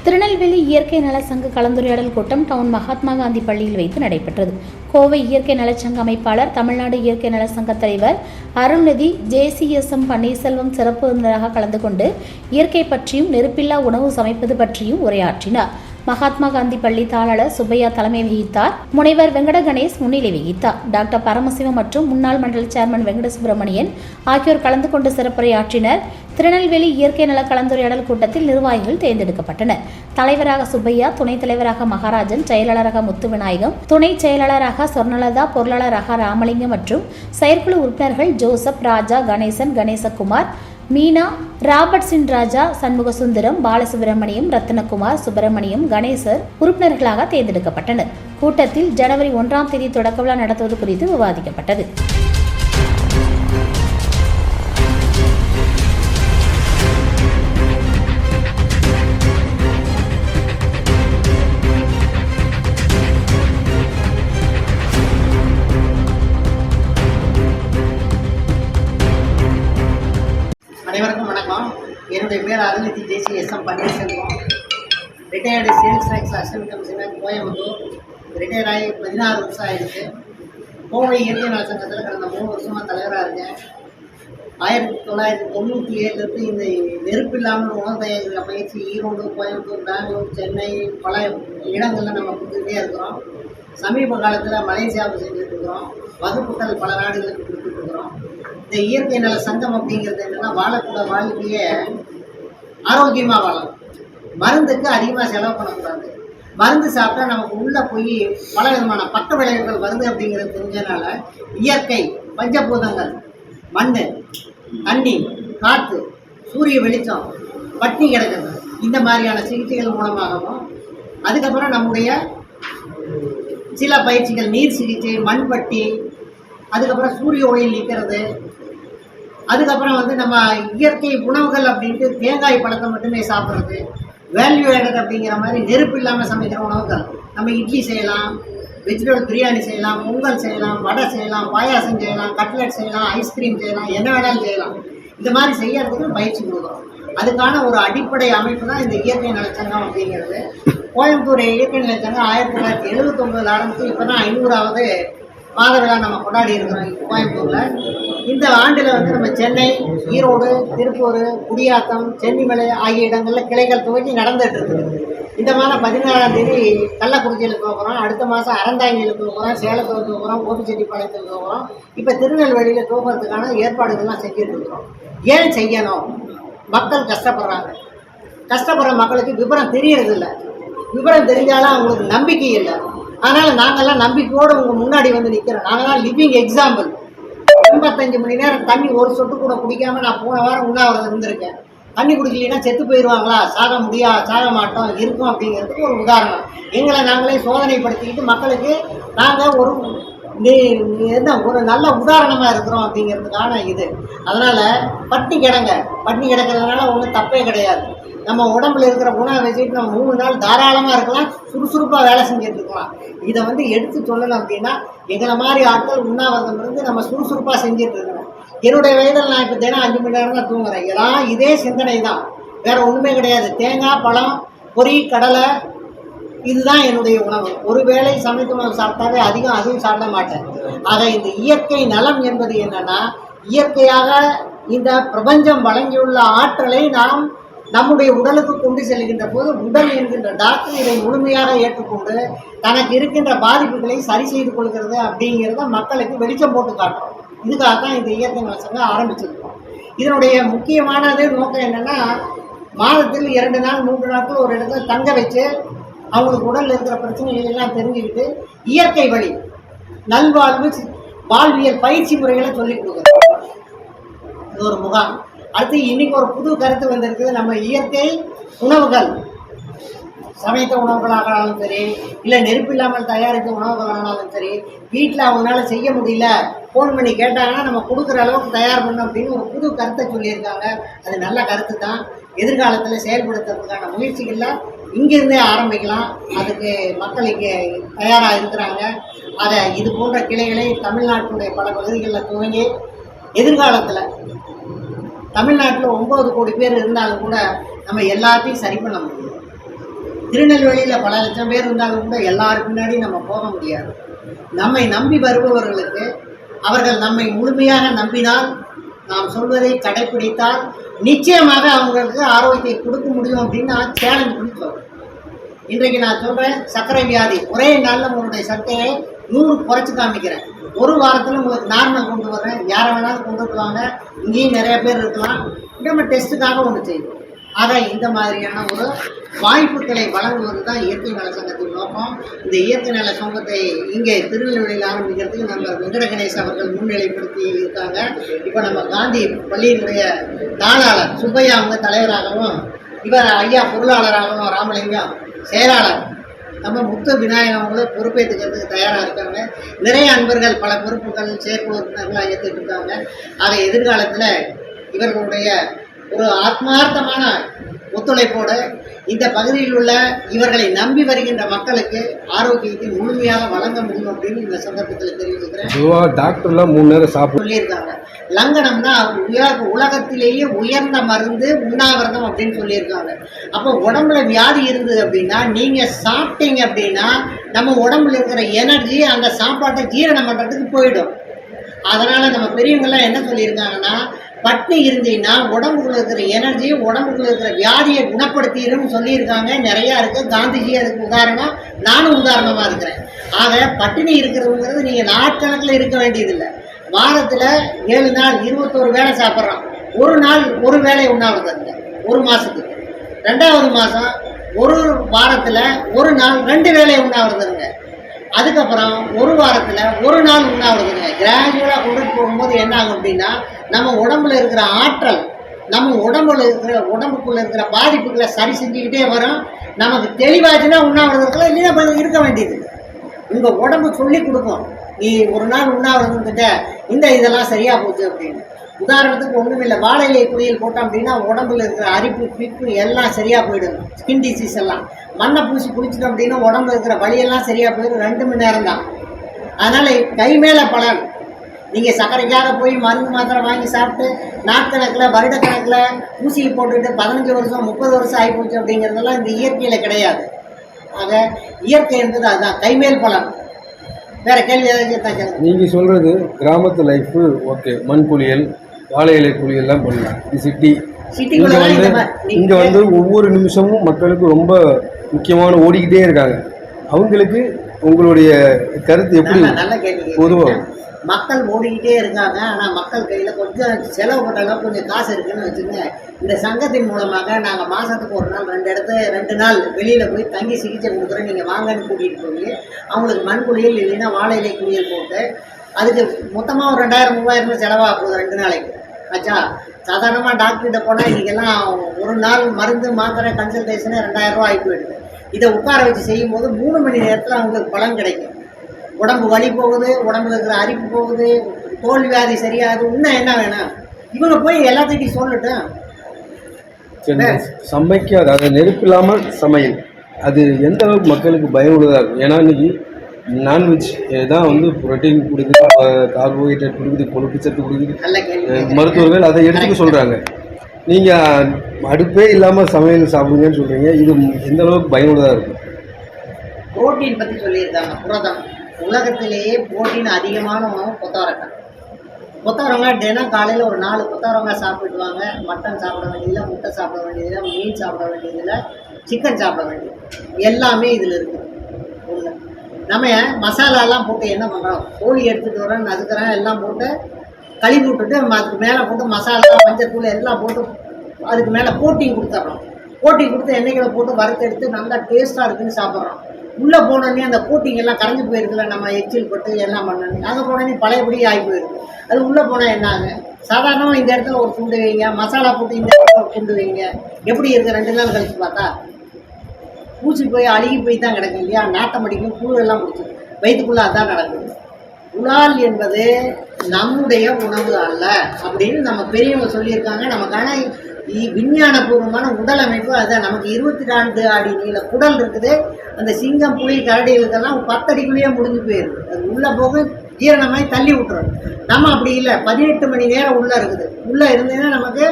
திருநெல்வேலி இயற்கை நல சங்க கலந்துரையாடல் கூட்டம் டவுன் மகாத்மா காந்தி பள்ளியில் வைத்து நடைபெற்றது. கோவை இயற்கை நலச்சங்க அமைப்பாளர், தமிழ்நாடு இயற்கை நல சங்க தலைவர் அருள்நிதி, JCSM பன்னீர்செல்வம் சிறப்பு விருந்தினராக கலந்து கொண்டு இயற்கை பற்றியும் நெருப்பில்லா உணவு சமைப்பது பற்றியும் உரையாற்றினார். மகாத்மா காந்தி பள்ளி தாளர் சுப்பையா தலைமை வகித்தார். முனைவர் வெங்கட கணேஷ் முன்னிலை வகித்தார். டாக்டர் பரமசிவம் மற்றும் முன்னாள் மண்டல சேர்மன் வெங்கட சுப்பிரமணியன் ஆகியோர் கலந்து கொண்டு சிறப்புரையாற்றினர். திருநெல்வேலி இயற்கை நல கலந்துரையாடல் கூட்டத்தில் நிர்வாகிகள் தேர்ந்தெடுக்கப்பட்டனர். தலைவராக சுப்பையா, துணைத் தலைவராக மகாராஜன், செயலாளராக முத்துவிநாயகம், துணை செயலாளராக சொர்ணலதா, பொருளாளராக ராமலிங்கம் மற்றும் செயற்குழு உறுப்பினர்கள் ஜோசப், ராஜா, கணேசன், கணேசகுமார், மீனா, ராபர்ட்சின் ராஜா, சண்முகசுந்தரம், பாலசுப்பிரமணியம், ரத்னகுமார், சுப்பிரமணியம், கணேசர் உறுப்பினர்களாக தேர்ந்தெடுக்கப்பட்டனர். கூட்டத்தில் ஜனவரி 1ஆம் தேதி தொடக்க விழா நடத்துவது குறித்து விவாதிக்கப்பட்டது. அனைவருக்கும் வணக்கம். என்னுடைய பேர் Arulnidhi, JCSM Panneerselvam. Retired sales tax assistant commissioner, Coimbatore. Retire ஆகி 16 வருஷம் ஆகிடுச்சு. கோவை இயற்கை நல சங்கத்தில் கடந்த 3 வருஷமாக தலைவராக இருக்கேன். 1997 இந்த நெருப்பு இல்லாமல் உணவு தயாரிக்கிற பயிற்சி ஈரோடு, கோயம்புத்தூர், பெங்களூர், சென்னை பல இடங்களில் நம்ம கொடுத்துக்கிட்டே இருக்கிறோம். சமீப காலத்தில் மலேசியாவுக்கு செஞ்சுட்டு இருக்கிறோம். வகுப்புகள் பல நாடுகளுக்கு கொடுத்துட்டு இருக்கிறோம். இந்த இயற்கை நல சங்கம் அப்படிங்கிறது என்னென்னா, வாழக்கூட வாழ்க்கையை ஆரோக்கியமாக வாழணும். மருந்துக்கு அதிகமாக செலவு பண்ணக்கூடாது. மருந்து சாப்பிட்டா நமக்கு உள்ளே போய் பல விதமான பக்க விளைவுகள் வருது அப்படிங்கிறது தெரிஞ்சதுனால இயற்கை பஞ்சபூதங்கள், மண், தண்ணி, காற்று, சூரிய வெளிச்சம், பட்டினி கிடக்கிறது, இந்த மாதிரியான சிகிச்சைகள் மூலமாகவும், அதுக்கப்புறம் நம்முடைய சில பயிற்சிகள், நீர் சிகிச்சை, மண்பட்டி, அதுக்கப்புறம் சூரிய ஒளியில் நிற்கிறது, அதுக்கப்புறம் நம்ம இயற்கை உணவுகள் அப்படின்ட்டு தேங்காய் பழத்தை மட்டுமே சாப்பிட்றது, வேல்யூ ஆடட் அப்படிங்கிற மாதிரி நெருப்பு இல்லாமல் சமைக்கிற உணவுகள். நம்ம இட்லி செய்யலாம், வெஜிடபிள் பிரியாணி செய்யலாம், பொங்கல் செய்யலாம், வடை செய்யலாம், பாயாசம் செய்யலாம், கட்லெட் செய்யலாம், ஐஸ்கிரீம் செய்யலாம், என்ன வேணாலும் செய்யலாம். இந்த மாதிரி செய்யறதுக்கு பயிற்சி கொடுக்குறோம். அதுக்கான ஒரு அடிப்படை அமைப்பு தான் இந்த இயற்கை நலச்சங்கம் அப்படிங்கிறது. கோயம்புத்தூர் இயற்கை நலச்சங்கம் 1979 ஆரம்பித்து இப்போ தான் 500வது மாத விழா நம்ம கொண்டாடி இருக்கிறோம் கோயம்புத்தூரில். இந்த ஆண்டில் நம்ம சென்னை, ஈரோடு, திருப்பூர், குடியாத்தம், சென்னிமலை ஆகிய இடங்களில் கிளைகள் துவக்கி நடந்துகிட்டு இருக்குது. இந்த மாதம் 14ஆம் தேதி கள்ளக்குறிச்சியில் துவக்கிறோம். அடுத்த மாதம் அறந்தாங்கியில் துவக்கிறோம், சேலத்தில் துவக்கிறோம், கோபிச்செட்டிப்பாளையத்தில் துவக்கிறோம். இப்போ திருநெல்வேலியில் துவக்கிறதுக்கான ஏற்பாடுகள்லாம் செஞ்சுட்டு இருக்கிறோம். ஏன் செய்யணும்? மக்கள் கஷ்டப்படுறாங்க. கஷ்டப்படுற மக்களுக்கு விவரம் தெரியறதில்லை. விவரம் தெரிஞ்சாலும் அவங்களுக்கு நம்பிக்கை இல்லை. அதனால் நாங்கள்லாம் நம்பிக்கையோடு உங்கள் முன்னாடி வந்து நிற்கிறோம். நாங்கள்லாம் லிவிங் எக்ஸாம்பிள். 85 மணி நேரம் தண்ணி ஒரு சொட்டு கூட குடிக்காமல் நான் போன வாரம் உண்ணாவிரதம் இருந்திருக்கேன். தண்ணி குடிக்கலைன்னா செத்து போயிடுவாங்களா, சாக மாட்டோம், இருக்கும் அப்படிங்கிறதுக்கு ஒரு உதாரணம். எங்களை நாங்களே சோதனைப்படுத்திக்கிட்டு மக்களுக்கு நாங்கள் ஒரு நல்ல உதாரணமாக இருக்கிறோம் அப்படிங்கிறதுக்கான இது. அதனால் பட்டினி கிடக்கிறதுனால ஒன்றும் தப்பே கிடையாது. நம்ம உடம்புல இருக்கிற உணவை வச்சுட்டு நம்ம 3 நாள் தாராளமாக இருக்கலாம், சுறுசுறுப்பாக வேலை செஞ்சுட்டு இருக்கலாம். இதை எடுத்து சொல்லணும் அப்படின்னா, எங்களை மாதிரி ஆட்கள் உண்ணாவிரதம் இருந்து நம்ம சுறுசுறுப்பாக செஞ்சுட்டு இருக்கிறோம். என்னுடைய வயதில் நான் இப்போ தினம் 5 மணி நேரம் தான் தூங்குறேன். எல்லாம் இதே சிந்தனை தான், வேறு ஒன்றுமே கிடையாது. தேங்காய், பழம், பொரி, கடலை, இதுதான் என்னுடைய உணவு. ஒரு வேளை சமைத்த உணவு சாப்பிட்டாவே அதிகம் அதுவும் சாப்பிட மாட்டேன். ஆக இந்த இயற்கை நலம் என்பது என்னன்னா, இயற்கையாக இந்த பிரபஞ்சம் வழங்கியுள்ள ஆற்றலை நாம் நம்முடைய உடலுக்கு கொண்டு செல்கின்ற போது உடல் என்கின்ற டாக்டர் இதை முழுமையாக ஏற்றுக்கொண்டு தனக்கு இருக்கின்ற பாதிப்புகளை சரி செய்து கொள்கிறது அப்படிங்கிறத மக்களுக்கு வெளிச்சம் போட்டு காட்டுறோம். இதுக்காக தான் இந்த இயற்கை நல சங்கம் ஆரம்பிச்சிருக்கோம். இதனுடைய முக்கியமானது நோக்கம் என்னென்னா, மாதத்தில் 2 நாள் 3 நாட்கள் ஒரு இடத்துல தங்க வச்சு அவங்களுக்கு உடலில் இருக்கிற பிரச்சனைகள் எல்லாம் தெரிஞ்சுக்கிட்டு இயற்கை வழி நல்வாழ்வு வாழ்வியல் பயிற்சி முறைகளை சொல்லிக் கொடுக்குறோம். இது ஒரு முகாம். அடுத்து இன்னைக்கு ஒரு புது கருத்து வந்திருக்குது. நம்ம இயற்கை உணவுகள், சமைத்த உணவுகளானாலும் சரி, இல்லை நெருப்பு இல்லாமல் தயாரித்த உணவுகளானாலும் சரி, வீட்டில் அவங்களால செய்ய முடியல, ஃபோன் பண்ணி கேட்டாங்கன்னா நம்ம கொடுக்குற அளவுக்கு தயார் பண்ணோம் அப்படின்னு ஒரு புது கருத்தை சொல்லியிருக்காங்க. அது நல்ல கருத்து தான். எதிர்காலத்தில் செயல்படுத்துறதுக்கான முயற்சிகளில் இங்கிருந்தே ஆரம்பிக்கலாம். அதுக்கு மக்கள் இங்கே தயாராக இருக்கிறாங்க. அதை இது போன்ற கிளைகளை தமிழ்நாட்டினுடைய பல பகுதிகளில் துவங்கி எதிர்காலத்தில் தமிழ்நாட்டில் 9 கோடி பேர் இருந்தாலும் கூட நம்ம எல்லாத்தையும் சரி பண்ண முடியும். திருநெல்வேலியில் பல லட்சம் பேர் இருந்தாலும் கூட எல்லாரும் பின்னாடி நம்ம போக முடியாது. நம்மை நம்பி வருபவர்களுக்கு அவர்கள் நம்மை முழுமையாக நம்பினால், நாம் சொல்வதை கடைப்பிடித்தால் நிச்சயமாக அவங்களுக்கு ஆரோக்கியத்தை கொடுக்க முடியும் அப்படின்னு நான் சேலஞ்ச் பண்ணி சொல்கிறேன். இன்றைக்கு நான் சொல்கிறேன், சர்க்கரை வியாதி ஒரே நாளில் உங்களுடைய சர்க்கரையை 100 குறைச்சி காமிக்கிறேன். ஒரு வாரத்தில் உங்களுக்கு நார்மல் கொண்டு வரேன். யாரை வேணாலும் கொண்டு வருவாங்க. இங்கேயும் நிறைய பேர் இருக்கலாம். நம்ம டெஸ்ட்டுக்காக ஒன்று செய்வோம். ஆக இந்த மாதிரியான ஒரு வாய்ப்புகளை வழங்குவது தான் இயற்கை நல சங்கத்தின் நோக்கம். இந்த இயற்கை நல சங்கத்தை இங்கே திருநெல்வேலியில் ஆரம்பிக்கிறதுக்கு நம்ம வெங்கட கணேஷ் அவர்கள் முன்னிலைப்படுத்தி இருக்காங்க. இப்போ நம்ம காந்தி பள்ளியினுடைய தாளாளர் சுப்பையா அவங்க தலைவராகவும், இவர் ஐயா பொருளாளராகவும், ராமலிங்கம் செயலாளர், நம்ம முத்து விநாயகம் அவங்களும் பொறுப்பேற்றுக்கிறதுக்கு தயாராக இருக்காங்க. நிறைய அன்பர்கள் பல பொறுப்புகள் செயற்பு உறுப்பினர்களாக ஏற்றுட்டு இருக்காங்க. ஆக எதிர்காலத்தில் இவர்களுடைய ஒரு ஆத்மார்த்தமான ஒத்துழைப்போடு இந்த பகுதியில் உள்ள இவர்களை நம்பி வருகின்ற மக்களுக்கு ஆரோக்கியத்தை முழுமையாக வழங்க முடியும் அப்படின்னு இந்த சந்தர்ப்பத்தில் தெரிவிச்சுக்கிறேன். டாக்டர்லாம் 3 நேரம் சாப்பிட சொல்லியிருக்காங்க. லங்கனம்னா உலகத்திலேயே உயர்ந்த மருந்து உண்ணாவிரதம் அப்படின்னு சொல்லியிருக்காங்க. அப்போ உடம்புல வியாதி இருந்தது அப்படின்னா நீங்கள் சாப்பிட்டீங்க அப்படின்னா நம்ம உடம்புல இருக்கிற எனர்ஜி அந்த சாப்பாட்டை ஜீரணம் பண்ணுறதுக்கு போயிடும். அதனால் நம்ம பெரியவங்களாம் என்ன சொல்லியிருக்காங்கன்னா, பட்னி இருந்தீங்கன்னா உடம்புக்குள்ள இருக்கிற எனர்ஜி, உடம்புக்குள்ள இருக்கிற வியாதியை குணப்படுத்திடும்னு சொல்லியிருக்காங்க. நிறையா இருக்குது. காந்திஜி அதுக்கு உதாரணம், நானும் உதாரணமாக இருக்கிறேன். ஆக பட்டினி இருக்கிறதுங்கிறது நீங்கள் நாட்கணக்கில் இருக்க வேண்டியதில்லை. வாரத்தில் 7 நாள் 21 வேளை சாப்பிட்றோம். ஒரு நாள் ஒரு வேளை உண்ணாவிரதம் ஒரு மாதத்துக்கு. 2வது மாதம் ஒரு வாரத்தில் ஒரு நாள் 2 வேளை உண்ணாவிரதங்க. அதுக்கப்புறம் ஒரு வாரத்தில் ஒரு நாள் உண்ணாவிரதங்க. கிராஜுவலாக கொண்டுட்டு போகும்போது என்ன ஆகும் அப்படின்னா, நம்ம உடம்புல இருக்கிற ஆற்றல், நம்ம உடம்புக்குள்ளே இருக்கிற பாதிப்புகளை சரி செஞ்சுக்கிட்டே வரும். நமக்கு தெளிவாச்சுன்னா உண்ணாவிரதத்தில் இல்லைன்னா இருக்க வேண்டியது. உங்கள் உடம்பு சொல்லி கொடுக்கும், நீ ஒரு நாள் உண்ணாவிரதம் இந்த இதெல்லாம் சரியாக போச்சு அப்படின்னு. உதாரணத்துக்கு ஒன்றும் இல்லை, வாழை இலை குளியல் போட்டோம் அப்படின்னா உடம்புல இருக்கிற அரிப்பு பிப்பு எல்லாம் சரியாக போயிடும். ஸ்கின் டிசீஸ் எல்லாம் மண்ணை பூசி குளிச்சிட்டோம் அப்படின்னா உடம்புல இருக்கிற வலியெல்லாம் சரியாக போயிடும். 2 மணி நேரம் தான். அதனால் கை மேலே பலன். நீங்கள் சர்க்கரைக்காக போய் மருந்து மாத்திரை வாங்கி சாப்பிட்டு நாட்கணக்கில் வருடக்கணக்கில் ஊசியை போட்டுட்டு 15 வருஷம் 30 வருஷம் ஆகிப்போச்சு அப்படிங்கிறதெல்லாம் இந்த இயற்கையில் கிடையாது. ஆக இயற்கை என்பது அதுதான், கைமேல் பலன். வேறு கேள்வி ஏதாச்சும்? நீங்கள் சொல்கிறது கிராமத்து லைஃபு ஓகே, மண் குளியல் வாழை இலை குளியல்லாம் பண்ணலாம். இது இங்கே வந்து ஒவ்வொரு நிமிஷமும் மக்களுக்கு ரொம்ப முக்கியமான ஓடிக்கிட்டே இருக்காங்க. அவங்களுக்கு உங்களுடைய கருத்து எப்படி? நல்ல கேள்வி. பொதுவாக மக்கள் ஓடிக்கிட்டே இருக்காங்க. ஆனால் மக்கள் கையில் கொஞ்சம் செலவு பண்ணலாம், கொஞ்சம் காசு இருக்குதுன்னு வச்சுங்க. இந்த சங்கத்தின் மூலமாக நாங்கள் மாதத்துக்கு ஒரு நாள் 2 நாள் வெளியில் போய் தங்கி சிகிச்சை கொடுக்குறோம். நீங்கள் வாங்கன்னு கூட்டிகிட்டு போய் அவங்களுக்கு மண் குளியல் இல்லைன்னா வாழை இலை குளியல் போட்டு அதுக்கு மொத்தமாக ஒரு 2000-3000 செலவாக போகுது 2 நாளைக்கு ஆச்சா. சாதாரணமாக டாக்டர்கிட்ட போனால் இன்றைக்கெல்லாம் ஒரு நாள் மருந்து மாத்திரை கன்சல்டேஷனே 2000 ரூபா ஆகி போயிடுது. இதை உட்கார வச்சு செய்யும்போது 3 மணி நேரத்தில் அவங்களுக்கு பலன் கிடைக்கும். உடம்பு வலி போகுது, உடம்புல இருக்கிற அரிப்பு போகுது, தோல் வியாதி சரியாகுது. இன்னும் என்ன வேணும்? இவங்க போய் எல்லாத்தையும் சொல்லட்டும். சமைக்காத, அதை நெருப்பு இல்லாமல் சமையல், அது எந்த அளவுக்கு மக்களுக்கு பயனுள்ளதாக இருக்கும்? ஏன்னா இன்னைக்கு நான்வெஜ் தான் வந்து புரோட்டீன் கொடுக்குது, கார்போஹைட்ரேட் கொடுக்குது, கொழுப்பு சத்து கொடுக்குது. மருத்துவர்கள் அதை எடுத்துக்க சொல்கிறாங்க. நீங்கள் அடுப்பே இல்லாமல் சமையல் சாப்பிடுங்கன்னு சொல்கிறீங்க. இது எந்த அளவுக்கு பயனுள்ளதாக இருக்கும்? புரோட்டீன் பற்றி சொல்லியிருக்காங்க. புரதம் உலகத்திலேயே புரோட்டீன் அதிகமான உணவு கொத்தவரங்காய். கொத்தவரங்காய் தினம் காலையில் ஒரு 4 கொத்தவரங்காய் சாப்பிடுவாங்க. மட்டன் சாப்பிட வேண்டியதில்லை, முட்டை சாப்பிட வேண்டியதில்லை, மீன் சாப்பிட வேண்டியதில்லை, சிக்கன் சாப்பிட வேண்டியது எல்லாமே இதில் இருக்குது. ஒன்று நம்ம மசாலாலாம் போட்டு என்ன பண்ணுறோம், கோழி எடுத்துகிட்டு வரோம், நசுக்கிறோம், எல்லாம் போட்டு கழுவி விட்டுட்டு அதுக்கு மேலே போட்டு மசாலா மஞ்சத்தூள் எல்லாம் போட்டு அதுக்கு மேலே கோட்டிங் கொடுத்துட்றோம். கோட்டிங் கொடுத்து எண்ணெய்களை போட்டு வறுத்தெடுத்து நல்லா டேஸ்ட்டாக இருக்குதுன்னு சாப்பிட்றோம். உள்ளே போனோடனே அந்த கோட்டிங் எல்லாம் கரைஞ்சி போயிருக்குல்ல, நம்ம எச்சில் பட்டு எல்லாம் பண்ணோன்னே அங்கே போனோடனே பழையபடி ஆகி போயிருக்கு. அது உள்ளே போனால் என்னாங்க, சாதாரணமாக இந்த இடத்துல ஒரு துண்டு வைங்க, மசாலா போட்டு இந்த இடத்துல ஒரு துண்டு வைங்க, எப்படி இருக்குது 2 நாள் கழித்து பார்த்தா பூச்சி போய் அழுகி போய் தான் கிடக்கும் இல்லையா, நாட்டம் அடிக்கும், புழு எல்லாம் பிடிச்சிடும். வயிற்றுக்குள்ளே அதான் நடக்குது. உலால் என்பது நம்முடைய உணவு அல்ல அப்படின்னு நம்ம பெரியவங்க சொல்லியிருக்காங்க. நமக்கான விஞ்ஞானபூர்வமான உடல் அமைப்பு அதுதான். நமக்கு 24 அடி நீள குடல் இருக்குது. அந்த சிங்கம் புலி கரடிகளுக்கெல்லாம் 10 அடிக்குள்ளேயே முடிஞ்சு போயிடுது. அது உள்ளே போக ஜீரணமாய் தள்ளி விட்டுரும். நம்ம அப்படி இல்லை, 18 மணி நேரம் உள்ளே இருக்குது. உள்ளே இருந்ததுன்னா நமக்கு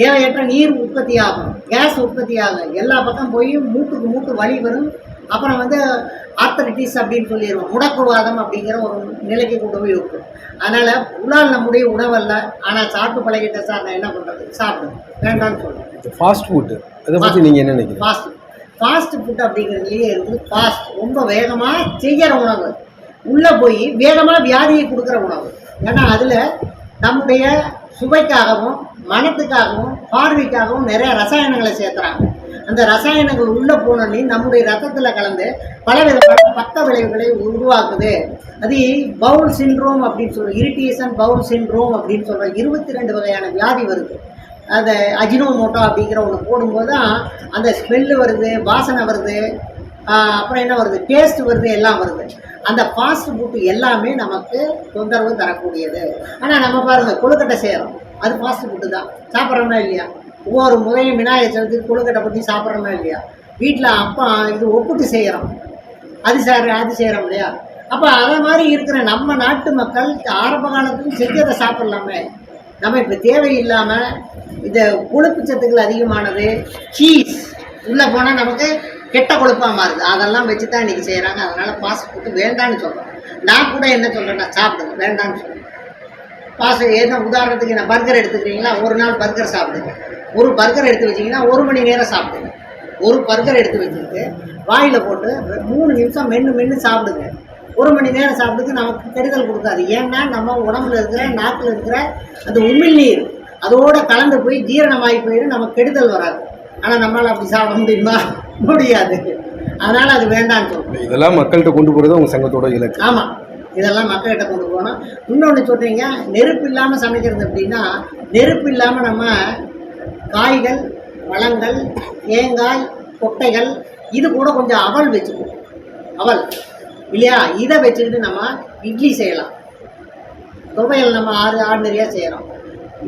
தேவையற்ற நீர் உற்பத்தி ஆகும், கேஸ் உற்பத்தி ஆகும், எல்லா பக்கம் போய் மூட்டுக்கு மூட்டு வலி வரும். அப்புறம் வந்து ஆர்த்தரைட்டிஸ் அப்படின்னு சொல்லிடுவோம், முடக்குவாதம் அப்படிங்கிற ஒரு நிலைக்கு கொண்டு போய் இருக்கும். அதனால் உணால் நம்முடைய உணவல்ல, ஆனால் சாப்பிட்டு பழகிட்ட சார் நான் என்ன பண்ணுறது, சாப்பிடுவேன், வேண்டாம்னு சொல்லுவேன். ஃபாஸ்ட் ஃபுட்டு அதை பற்றி நீங்கள் என்ன நினைக்கிறீங்க? ஃபாஸ்ட் ஃபுட் அப்படிங்கிறதுலேயே இருக்குது. ஃபாஸ்ட் ரொம்ப வேகமாக செய்கிற உணவு, உள்ளே போய் வேகமாக வியாதியை கொடுக்குற உணவு. ஏன்னா அதில் நம்முடைய சுவைக்காகவும் மனத்துக்காகவும் பார்வைக்காகவும் நிறைய ரசாயனங்களை சேர்த்துறாங்க. அந்த ரசாயனங்கள் உள்ளே போனோன்னே நம்முடைய ரத்தத்தில் கலந்து பலவிதமான பக்க விளைவுகளை உருவாக்குது. அது பவுல் சிண்ட்ரோம் அப்படின்னு சொல்கிறோம், இரிட்டேஷன் பவுல் சிண்ட்ரோம் அப்படின்னு சொல்கிறோம். 22 வகையான வியாதி வருது. அதை அஜினோமோட்டோ அப்படிங்கிற ஒன்று போடும்போது தான் அந்த ஸ்மெல்லு வருது, வாசனை வருது, அப்புறம் என்ன வருது, டேஸ்ட் வருது, எல்லாம் வருது. அந்த ஃபாஸ்ட் ஃபுட்டு எல்லாமே நமக்கு தொந்தரவு தரக்கூடியது. ஆனால் நம்ம பாருங்கள், கொழுக்கட்டை செய்கிறோம், அது ஃபாஸ்ட் ஃபுட்டு தான். சாப்பிட்றோமா இல்லையா? ஒவ்வொரு முறையும் விநாயகர் சதுர்த்திக்கு கொழுக்கட்டை பற்றி சாப்பிட்றோமா இல்லையா? வீட்டில் அப்பா இது ஒப்புட்டு செய்கிறோம், அது செய்கிறோம் இல்லையா? அப்போ அதை மாதிரி இருக்கிற நம்ம நாட்டு மக்கள் ஆரம்ப காலத்துக்கு செஞ்சதை சாப்பிட்லாமே. நம்ம இப்போ தேவையில்லாமல் இந்த கொழுப்பு சத்துக்கள் அதிகமானது, சீஸ் உள்ளே போனால் நமக்கு கெட்ட கொழுப்பாக மாறுது, அதெல்லாம் வச்சு தான் இன்றைக்கி செய்கிறாங்க. அதனால் ஃபாஸ்ட் ஃபுட்டு வேண்டான்னு சொல்கிறேன். நான் கூட என்ன சொல்கிறேன்னா, சாப்பிடுங்க, வேண்டான்னு சொல்கிறேன். ஏன்னா உதாரணத்துக்கு நான் பர்கர் எடுத்துக்கிறீங்களா, ஒரு நாள் பர்கர் சாப்பிடுங்க. ஒரு பர்கர் எடுத்து வச்சிங்கன்னா 1 மணி நேரம் சாப்பிடுங்க. ஒரு பர்கர் எடுத்து வச்சுக்கிட்டு வாயில் போட்டு 3 நிமிஷம் மென்று சாப்பிடுங்க. 1 மணி நேரம் சாப்பிடுறது நமக்கு கெடுதல் கொடுக்காது. ஏன்னா நம்ம உடம்புல இருக்கிற நாக்கில் இருக்கிற அந்த உமிழ்நீர் அதோடு கலந்து போய் ஜீரணமாகி போயிடும், நமக்கு கெடுதல் வராது. ஆனால் நம்மளால் அப்படி சாப்பிட முடியுமா? முடியாது. அதனால் அது வேண்டான்னு சொல்கிறோம். இதெல்லாம் மக்கள்கிட்ட கொண்டு போகிறது உங்கள் சங்கத்தோட இலக்கு. ஆமாம், இதெல்லாம் மக்கள்கிட்ட கொண்டு போகணும். இன்னொன்று சொல்கிறீங்க, நெருப்பு இல்லாமல் சமைக்கிறது அப்படின்னா, நெருப்பு இல்லாமல் நம்ம காய்கள், பழங்கள், தேங்காய், கொட்டைகள், இது கூட கொஞ்சம் அவல் வச்சுக்குவோம். அவல் இல்லையா, இதை வச்சுக்கிட்டு நம்ம இட்லி செய்யலாம், துவையல் நம்ம ஆர்டினரியாக செய்கிறோம்,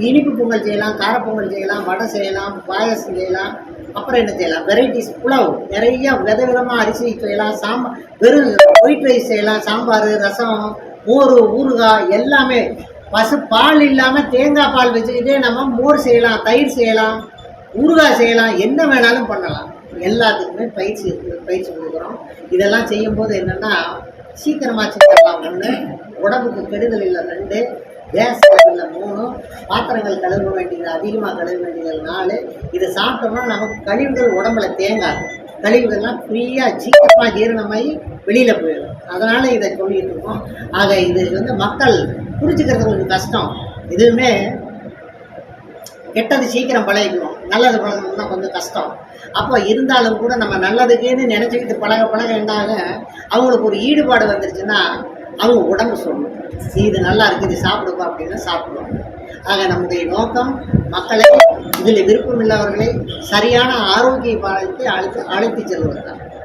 இனிப்பு பொங்கல் செய்யலாம், காரப்பொங்கல் செய்யலாம், வடை செய்யலாம், பாயசம் செய்யலாம். அப்புறம் என்ன செய்யலாம், வெரைட்டிஸ் புலாவ், நிறைய விதவிதமாக அரிசி செய்யலாம், சாம்பார், வெறும் ஒயிட் ரைஸ் செய்யலாம், சாம்பார், ரசம், மோர், ஊறுகாய் எல்லாமே. பசு பால் இல்லாமல் தேங்காய் பால் வச்சுக்கிட்டே நம்ம மோர் செய்யலாம், தயிர் செய்யலாம், ஊறுகாய் செய்யலாம், என்ன வேணாலும் பண்ணலாம். எல்லாத்துக்குமே பயிற்சி கொடுக்குறோம். இதெல்லாம் செய்யும்போது என்னென்னா சீக்கிரமாக செஞ்சிடலாம். 1, உடம்புக்கு கெடுதல் இல்லை. 2, கேஸ் இல்லை. 3, பாத்திரங்கள் கழுவ வேண்டியது, அதிகமாக கழுவ வேண்டியது. 4, இதை சாப்பிட்டோம்னா நமக்கு கழிவுகள் உடம்புல தேங்காது. கழிவுகள்லாம் ஃப்ரீயாக சீக்கிரமாக ஜீரணமாகி வெளியில் போயிடும். அதனால் இதை சொல்லிட்டு இருக்கோம். ஆக இது வந்து மக்கள் புரிஞ்சுக்கிறது கொஞ்சம் கஷ்டம். இதுவுமே கெட்டது சீக்கிரம் பழகிக்குவோம், நல்லது பழகணும்னா கொஞ்சம் கஷ்டம். அப்போ இருந்தாலும் கூட நம்ம நல்லதுக்குன்னு நினச்சிக்கிட்டு பழக என்னாக அவங்களுக்கு ஒரு ஈடுபாடு வந்துருச்சுன்னா அவங்க உடம்பு சொல்லணும், இது நல்லா இருக்குது, இது சாப்பிடுப்பா அப்படின்னா சாப்பிடுவாங்க. ஆக நம்முடைய நோக்கம் மக்களை, இதில் விருப்பம் உள்ளவர்களை சரியான ஆரோக்கிய பாலத்தை அழைத்து செல்வது தான்.